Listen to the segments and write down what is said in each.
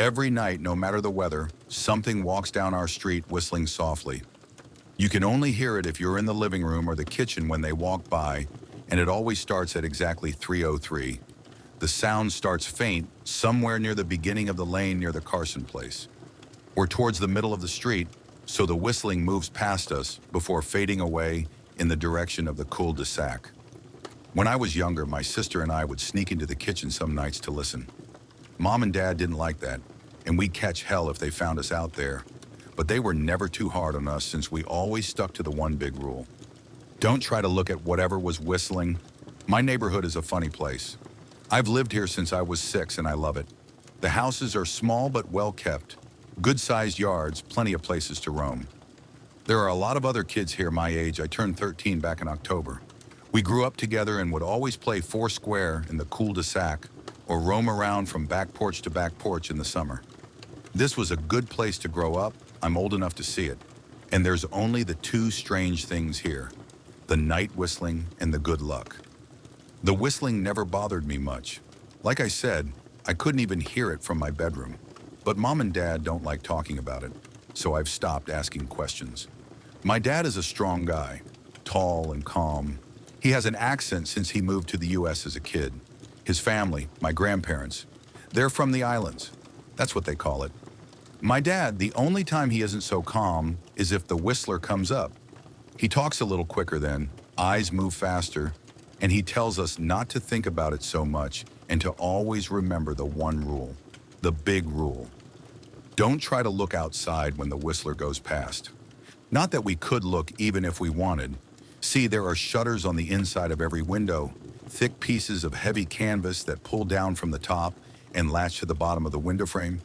Every night, no matter the weather, something walks down our street whistling softly. You can only hear it if you're in the living room or the kitchen when they walk by, and it always starts at exactly 3:03. The sound starts faint somewhere near the beginning of the lane near the Carson place. We're towards the middle of the street, so the whistling moves past us before fading away in the direction of the cul-de-sac. When I was younger, my sister and I would sneak into the kitchen some nights to listen. Mom and Dad didn't like that, and we'd catch hell if they found us out there. But they were never too hard on us since we always stuck to the one big rule. Don't try to look at whatever was whistling. My neighborhood is a funny place. I've lived here since I was 6 and I love it. The houses are small but well kept. Good-sized yards, plenty of places to roam. There are a lot of other kids here my age. I turned 13 back in October. We grew up together and would always play foursquare in the cul-de-sac or roam around from back porch to back porch in the summer. This was a good place to grow up. I'm old enough to see it. And there's only the two strange things here: the night whistling and the good luck. The whistling never bothered me much. Like I said, I couldn't even hear it from my bedroom. But Mom and Dad don't like talking about it, so I've stopped asking questions. My dad is a strong guy, tall and calm. He has an accent since he moved to the US as a kid. His family, my grandparents, they're from the islands. That's what they call it. My dad, the only time he isn't so calm is if the whistler comes up. He talks a little quicker then, eyes move faster, and he tells us not to think about it so much and to always remember the one rule, the big rule. Don't try to look outside when the whistler goes past. Not that we could look even if we wanted. See, there are shutters on the inside of every window, thick pieces of heavy canvas that pull down from the top and latch to the bottom of the window frame.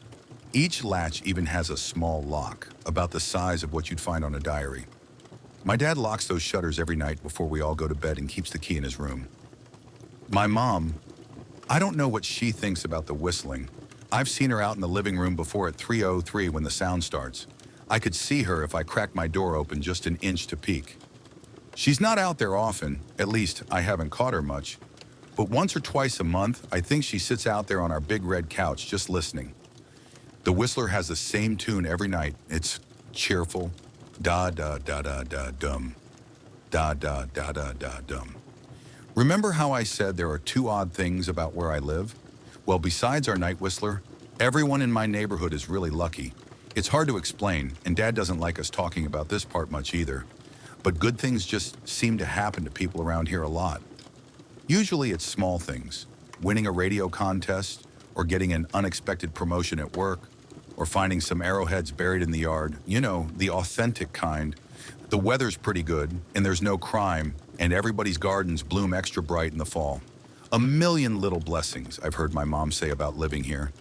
Each latch even has a small lock, about the size of what you'd find on a diary. My dad locks those shutters every night before we all go to bed and keeps the key in his room. My mom, I don't know what she thinks about the whistling. I've seen her out in the living room before at 3:03 when the sound starts. I could see her if I cracked my door open just an inch to peek. She's not out there often, at least I haven't caught her much. But once or twice a month, I think she sits out there on our big red couch just listening. The whistler has the same tune every night. It's cheerful, da-da-da-da-da-dum, da-da-da-da-da-dum. Remember how I said there are two odd things about where I live? Well, besides our night whistler, everyone in my neighborhood is really lucky. It's hard to explain, and Dad doesn't like us talking about this part much either. But good things just seem to happen to people around here a lot. Usually it's small things, winning a radio contest, or getting an unexpected promotion at work, or finding some arrowheads buried in the yard. You know, the authentic kind. The weather's pretty good, and there's no crime, and everybody's gardens bloom extra bright in the fall. A million little blessings, I've heard my mom say about living here.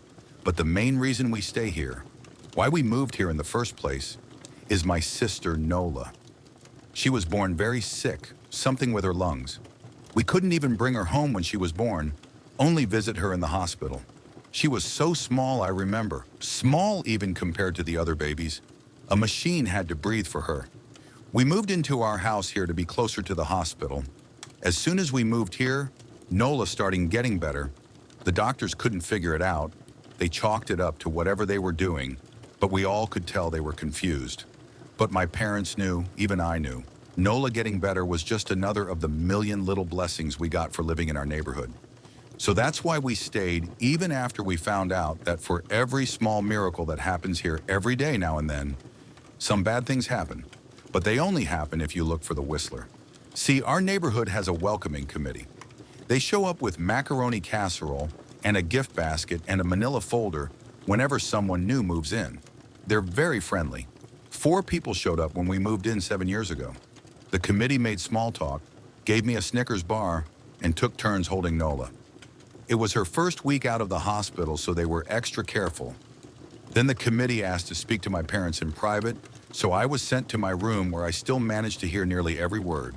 But the main reason we stay here, why we moved here in the first place, is my sister Nola. She was born very sick, something with her lungs. We couldn't even bring her home when she was born, only visit her in the hospital. She was so small, I remember, small even compared to the other babies. A machine had to breathe for her. We moved into our house here to be closer to the hospital. As soon as we moved here, Nola started getting better. The doctors couldn't figure it out. They chalked it up to whatever they were doing, but we all could tell they were confused. But my parents knew, even I knew. Nola getting better was just another of the million little blessings we got for living in our neighborhood. So that's why we stayed even after we found out that for every small miracle that happens here every day now and then, some bad things happen. But they only happen if you look for the whistler. See, our neighborhood has a welcoming committee. They show up with macaroni casserole and a gift basket and a manila folder whenever someone new moves in. They're very friendly. 4 people showed up when we moved in 7 years ago. The committee made small talk, gave me a Snickers bar, and took turns holding Nola. It was her first week out of the hospital, so they were extra careful. Then the committee asked to speak to my parents in private, so I was sent to my room where I still managed to hear nearly every word.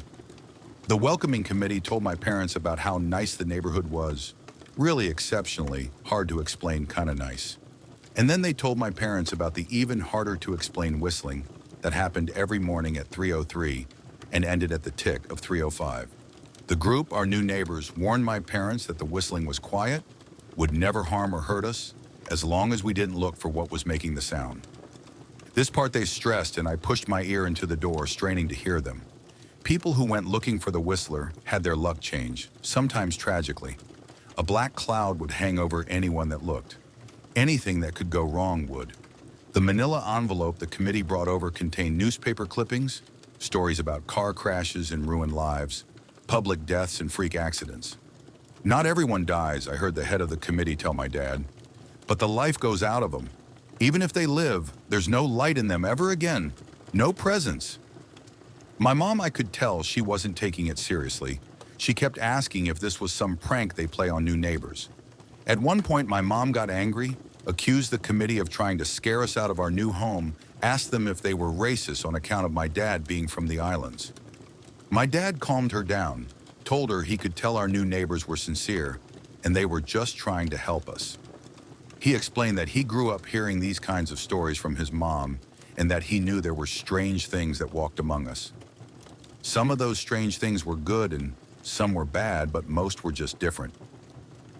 The welcoming committee told my parents about how nice the neighborhood was. Really exceptionally, hard to explain kind of nice. And then they told my parents about the even harder to explain whistling that happened every morning at 3:03 and ended at the tick of 3:05. The group, our new neighbors, warned my parents that the whistling was quiet, would never harm or hurt us, as long as we didn't look for what was making the sound. This part they stressed, and I pushed my ear into the door, straining to hear them. People who went looking for the whistler had their luck change, sometimes tragically. A black cloud would hang over anyone that looked. Anything that could go wrong would. The manila envelope the committee brought over contained newspaper clippings, stories about car crashes and ruined lives, public deaths and freak accidents. Not everyone dies, I heard the head of the committee tell my dad, but the life goes out of them. Even if they live, there's no light in them ever again, no presence. My mom, I could tell she wasn't taking it seriously. She kept asking if this was some prank they play on new neighbors. At one point, my mom got angry, accused the committee of trying to scare us out of our new home, asked them if they were racist on account of my dad being from the islands. My dad calmed her down, told her he could tell our new neighbors were sincere, and they were just trying to help us. He explained that he grew up hearing these kinds of stories from his mom, and that he knew there were strange things that walked among us. Some of those strange things were good and some were bad, but most were just different.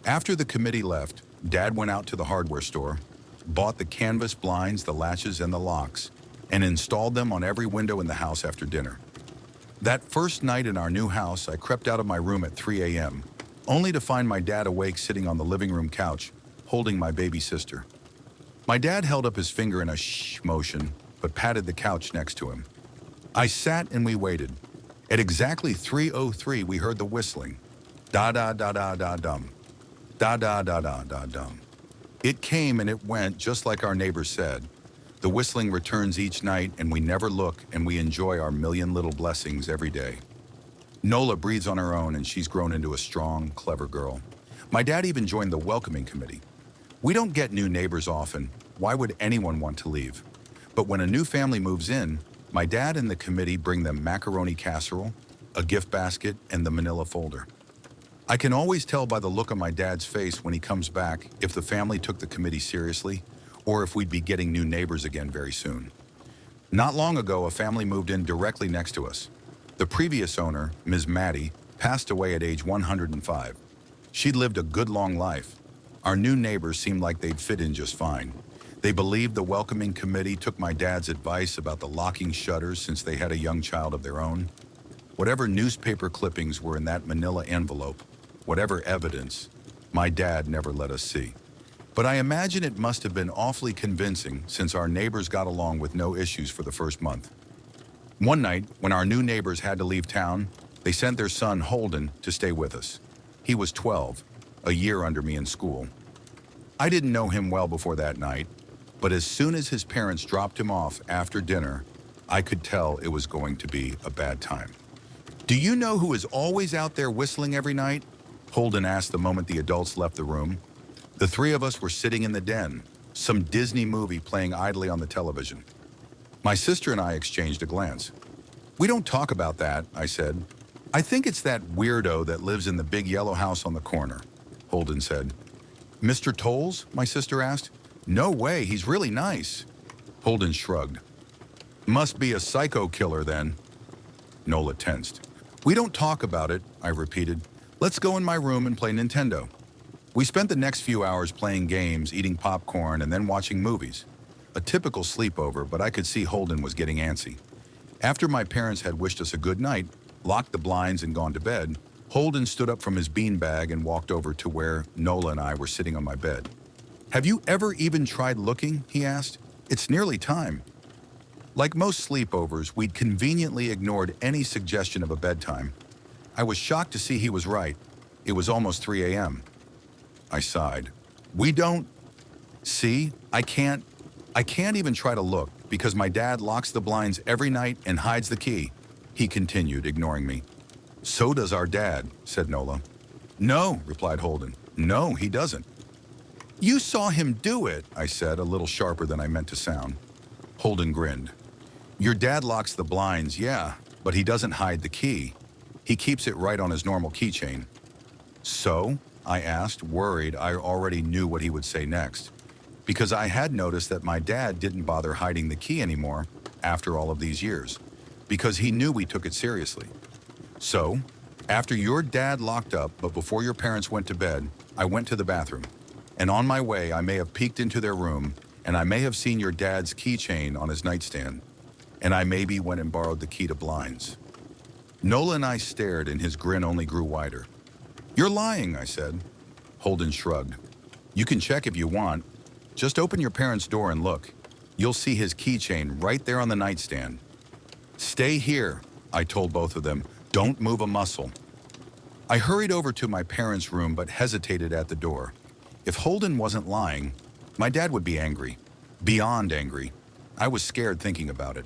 After the committee left, Dad went out to the hardware store, bought the canvas blinds, the latches, and the locks, and installed them on every window in the house after dinner. That first night in our new house, I crept out of my room at 3 a.m., only to find my dad awake sitting on the living room couch, holding my baby sister. My dad held up his finger in a shh motion, but patted the couch next to him. I sat and we waited. At exactly 3:03, we heard the whistling. Da-da-da-da-da-dum. Da-da-da-da-da-dum. It came and it went, just like our neighbors said. The whistling returns each night, and we never look, and we enjoy our million little blessings every day. Nola breathes on her own, and she's grown into a strong, clever girl. My dad even joined the welcoming committee. We don't get new neighbors often. Why would anyone want to leave? But when a new family moves in, my dad and the committee bring them macaroni casserole, a gift basket, and the manila folder. I can always tell by the look on my dad's face when he comes back if the family took the committee seriously, or if we'd be getting new neighbors again very soon. Not long ago, a family moved in directly next to us. The previous owner, Ms. Maddie, passed away at age 105. She'd lived a good long life. Our new neighbors seemed like they'd fit in just fine. They believed the welcoming committee took my dad's advice about the locking shutters since they had a young child of their own. Whatever newspaper clippings were in that manila envelope, whatever evidence, my dad never let us see. But I imagine it must have been awfully convincing since our neighbors got along with no issues for the first month. One night, when our new neighbors had to leave town, they sent their son Holden to stay with us. He was 12, a year under me in school. I didn't know him well before that night, but as soon as his parents dropped him off after dinner, I could tell it was going to be a bad time. "Do you know who is always out there whistling every night?" Holden asked the moment the adults left the room. The three of us were sitting in the den, some Disney movie playing idly on the television. My sister and I exchanged a glance. "We don't talk about that," I said. "I think it's that weirdo that lives in the big yellow house on the corner," Holden said. "Mr. Tolles?" my sister asked. "No way, he's really nice." Holden shrugged. "Must be a psycho killer then." Nola tensed. "We don't talk about it," I repeated. "Let's go in my room and play Nintendo." We spent the next few hours playing games, eating popcorn, and then watching movies. A typical sleepover, but I could see Holden was getting antsy. After my parents had wished us a good night, locked the blinds, and gone to bed, Holden stood up from his beanbag and walked over to where Nola and I were sitting on my bed. "Have you ever even tried looking?" he asked. "It's nearly time." Like most sleepovers, we'd conveniently ignored any suggestion of a bedtime. I was shocked to see he was right. It was almost 3 a.m. I sighed. "We don't... See, I can't even try to look because my dad locks the blinds every night and hides the key," he continued, ignoring me. "So does our dad," said Nola. "No," replied Holden. "No, he doesn't." "You saw him do it," I said, a little sharper than I meant to sound. Holden grinned. "Your dad locks the blinds, yeah, but he doesn't hide the key. He keeps it right on his normal keychain." "So?" I asked, worried I already knew what he would say next, because I had noticed that my dad didn't bother hiding the key anymore after all of these years, because he knew we took it seriously. "So, after your dad locked up, but before your parents went to bed, I went to the bathroom. And on my way, I may have peeked into their room, and I may have seen your dad's keychain on his nightstand, and I maybe went and borrowed the key to blinds." Nola and I stared, and his grin only grew wider. "You're lying," I said. Holden shrugged. "You can check if you want. Just open your parents' door and look. You'll see his keychain right there on the nightstand." "Stay here," I told both of them. "Don't move a muscle." I hurried over to my parents' room but hesitated at the door. If Holden wasn't lying, my dad would be angry. Beyond angry. I was scared thinking about it,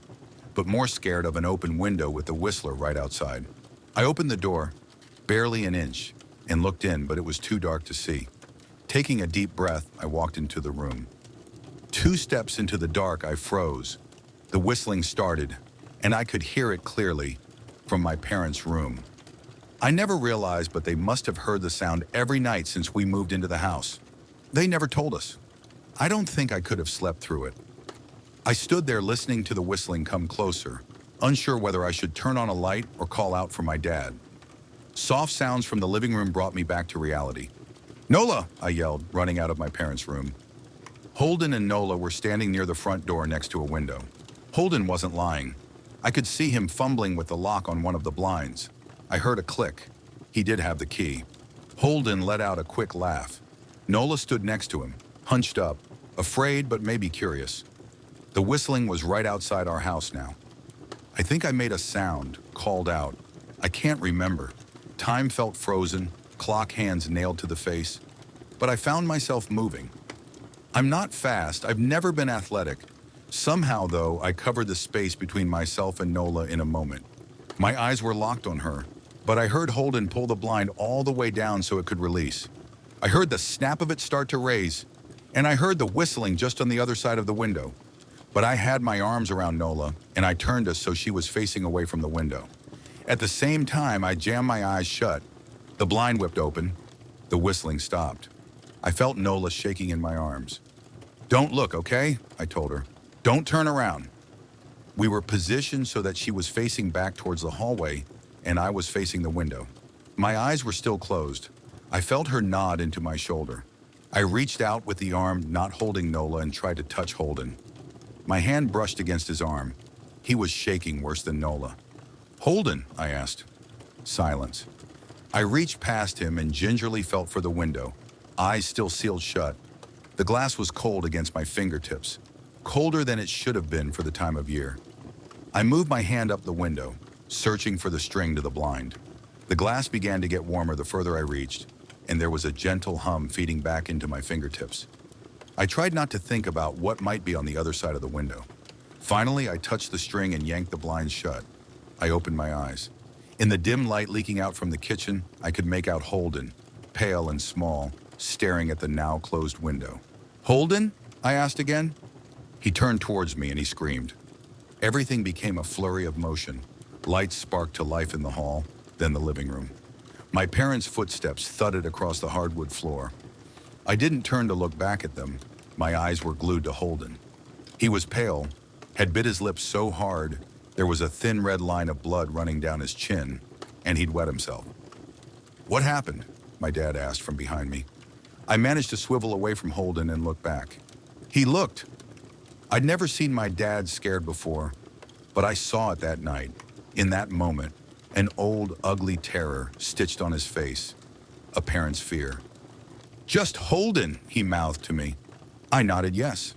but more scared of an open window with the whistler right outside. I opened the door, barely an inch, and looked in, but it was too dark to see. Taking a deep breath, I walked into the room. 2 steps into the dark, I froze. The whistling started, and I could hear it clearly from my parents' room. I never realized, but they must have heard the sound every night since we moved into the house. They never told us. I don't think I could have slept through it. I stood there listening to the whistling come closer, unsure whether I should turn on a light or call out for my dad. Soft sounds from the living room brought me back to reality. "Nola!" I yelled, running out of my parents' room. Holden and Nola were standing near the front door next to a window. Holden wasn't lying. I could see him fumbling with the lock on one of the blinds. I heard a click. He did have the key. Holden let out a quick laugh. Nola stood next to him, hunched up, afraid but maybe curious. The whistling was right outside our house now. I think I made a sound, called out. I can't remember. Time felt frozen, clock hands nailed to the face. But I found myself moving. I'm not fast, I've never been athletic. Somehow, though, I covered the space between myself and Nola in a moment. My eyes were locked on her, but I heard Holden pull the blind all the way down so it could release. I heard the snap of it start to raise, and I heard the whistling just on the other side of the window. But I had my arms around Nola, and I turned us so she was facing away from the window. At the same time, I jammed my eyes shut. The blind whipped open. The whistling stopped. I felt Nola shaking in my arms. "Don't look, okay?" I told her. "Don't turn around." We were positioned so that she was facing back towards the hallway, and I was facing the window. My eyes were still closed. I felt her nod into my shoulder. I reached out with the arm not holding Nola and tried to touch Holden. My hand brushed against his arm. He was shaking worse than Nola. "Holden?" I asked. Silence. I reached past him and gingerly felt for the window, eyes still sealed shut. The glass was cold against my fingertips, colder than it should have been for the time of year. I moved my hand up the window, searching for the string to the blind. The glass began to get warmer the further I reached, and there was a gentle hum feeding back into my fingertips. I tried not to think about what might be on the other side of the window. Finally, I touched the string and yanked the blinds shut. I opened my eyes. In the dim light leaking out from the kitchen, I could make out Holden, pale and small, staring at the now closed window. "Holden?" I asked again. He turned towards me and he screamed. Everything became a flurry of motion. Lights sparked to life in the hall, then the living room. My parents' footsteps thudded across the hardwood floor. I didn't turn to look back at them. My eyes were glued to Holden. He was pale, had bit his lips so hard there was a thin red line of blood running down his chin, and he'd wet himself. "What happened?" my dad asked from behind me. I managed to swivel away from Holden and look back. He looked. I'd never seen my dad scared before, but I saw it that night, in that moment, an old, ugly terror stitched on his face, a parent's fear. "Just Holden," he mouthed to me. I nodded yes.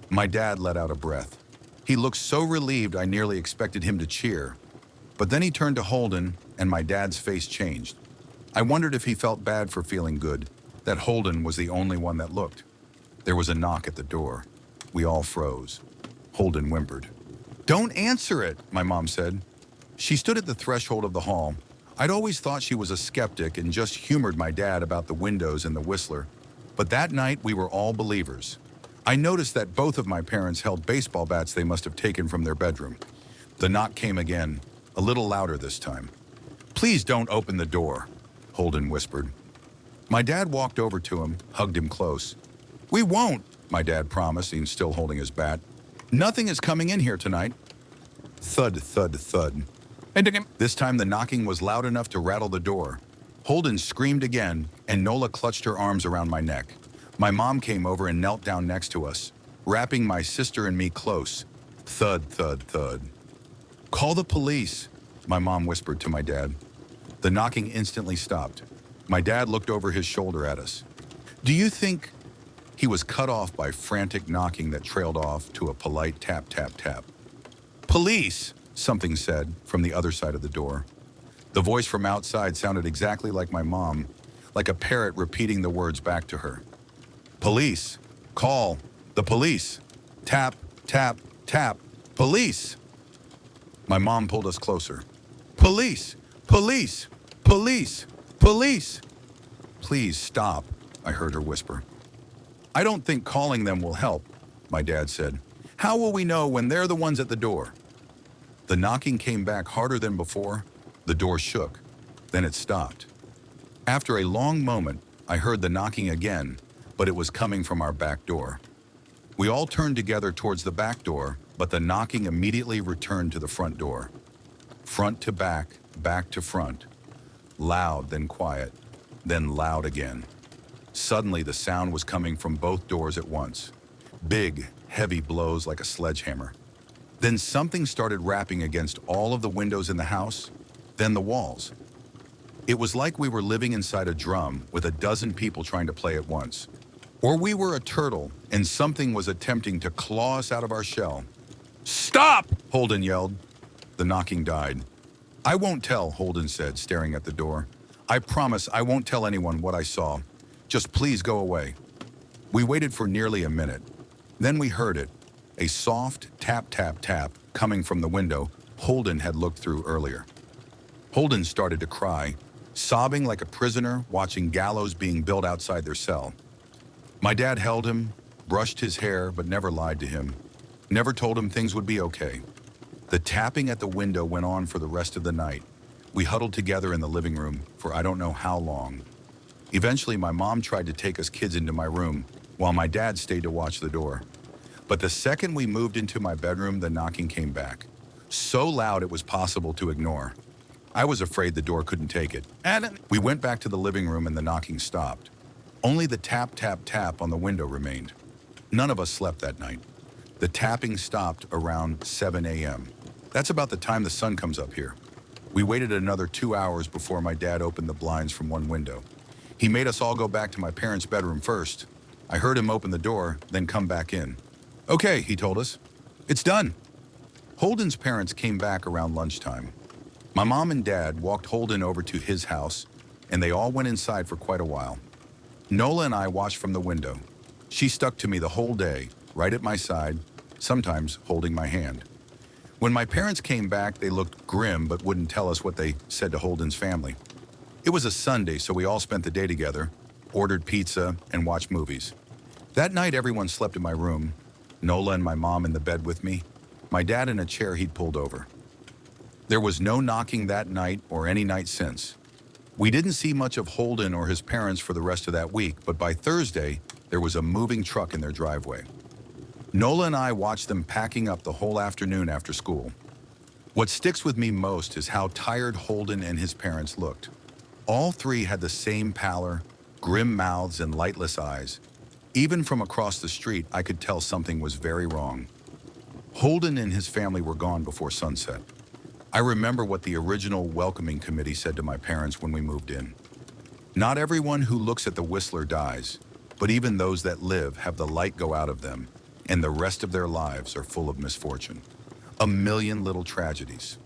My dad let out a breath. He looked so relieved I nearly expected him to cheer. But then he turned to Holden, and my dad's face changed. I wondered if he felt bad for feeling good, that Holden was the only one that looked. There was a knock at the door. We all froze. Holden whimpered. "Don't answer it," my mom said. She stood at the threshold of the hall. I'd always thought she was a skeptic and just humored my dad about the windows and the whistler. But that night, we were all believers. I noticed that both of my parents held baseball bats they must have taken from their bedroom. The knock came again, a little louder this time. "Please don't open the door," Holden whispered. My dad walked over to him, hugged him close. "We won't," my dad promised, still holding his bat. "Nothing is coming in here tonight." Thud, thud, thud. This time the knocking was loud enough to rattle the door. Holden screamed again, and Nola clutched her arms around my neck. My mom came over and knelt down next to us, wrapping my sister and me close. Thud, thud, thud. Call the police, my mom whispered to my dad. The knocking instantly stopped. My dad looked over his shoulder at us. Do you think he was cut off by frantic knocking that trailed off to a polite tap, tap, tap? Police, something said from the other side of the door. The voice from outside sounded exactly like my mom, like a parrot repeating the words back to her. Police, call, the police. Tap, tap, tap, police. My mom pulled us closer. Police, police, police, police. Please stop, I heard her whisper. I don't think calling them will help, my dad said. How will we know when they're the ones at the door? The knocking came back harder than before. The door shook. Then it stopped. After a long moment, I heard the knocking again, but it was coming from our back door. We all turned together towards the back door, but the knocking immediately returned to the front door. Front to back to front. Loud, then quiet, then loud again. Suddenly, the sound was coming from both doors at once. Big, heavy blows like a sledgehammer. Then something started rapping against all of the windows in the house, then the walls. It was like we were living inside a drum with a dozen people trying to play at once. Or we were a turtle and something was attempting to claw us out of our shell. Stop! Holden yelled. The knocking died. I won't tell, Holden said, staring at the door. I promise I won't tell anyone what I saw. Just please go away. We waited for nearly a minute. Then we heard it, a soft tap, tap, tap coming from the window Holden had looked through earlier. Holden started to cry, sobbing like a prisoner watching gallows being built outside their cell. My dad held him, brushed his hair, but never lied to him, never told him things would be okay. The tapping at the window went on for the rest of the night. We huddled together in the living room for I don't know how long. Eventually, my mom tried to take us kids into my room, while my dad stayed to watch the door. But the second we moved into my bedroom, the knocking came back. So loud it was possible to ignore. I was afraid the door couldn't take it. And we went back to the living room and the knocking stopped. Only the tap, tap, tap on the window remained. None of us slept that night. The tapping stopped around 7 a.m. That's about the time the sun comes up here. We waited another 2 hours before my dad opened the blinds from one window. He made us all go back to my parents' bedroom first. I heard him open the door, then come back in. Okay, he told us. It's done. Holden's parents came back around lunchtime. My mom and dad walked Holden over to his house, and they all went inside for quite a while. Nola and I watched from the window. She stuck to me the whole day, right at my side, sometimes holding my hand. When my parents came back, they looked grim but wouldn't tell us what they said to Holden's family. It was a Sunday, so we all spent the day together, ordered pizza, and watched movies. That night, everyone slept in my room, Nola and my mom in the bed with me, my dad in a chair he'd pulled over. There was no knocking that night or any night since. We didn't see much of Holden or his parents for the rest of that week, but by Thursday, there was a moving truck in their driveway. Nola and I watched them packing up the whole afternoon after school. What sticks with me most is how tired Holden and his parents looked. All three had the same pallor, grim mouths, and lightless eyes. Even from across the street, I could tell something was very wrong. Holden and his family were gone before sunset. I remember what the original welcoming committee said to my parents when we moved in. Not everyone who looks at the Whistler dies, but even those that live have the light go out of them, and the rest of their lives are full of misfortune. A million little tragedies.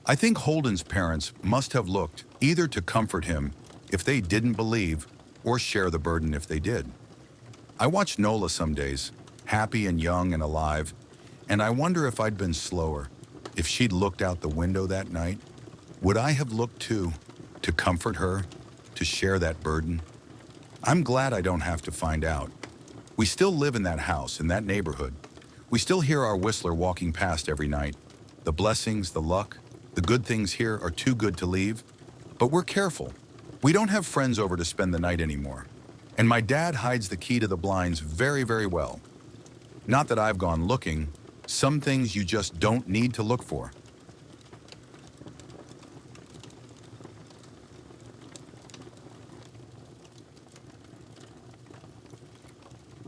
I think Holden's parents must have looked either to comfort him if they didn't believe or share the burden if they did. I watch Nola some days, happy and young and alive, and I wonder if I'd been slower. If she'd looked out the window that night, would I have looked too, to comfort her, to share that burden? I'm glad I don't have to find out. We still live in that house, in that neighborhood. We still hear our Whistler walking past every night. The blessings, the luck, the good things here are too good to leave. But we're careful. We don't have friends over to spend the night anymore. And my dad hides the key to the blinds very, very well. Not that I've gone looking. Some things you just don't need to look for.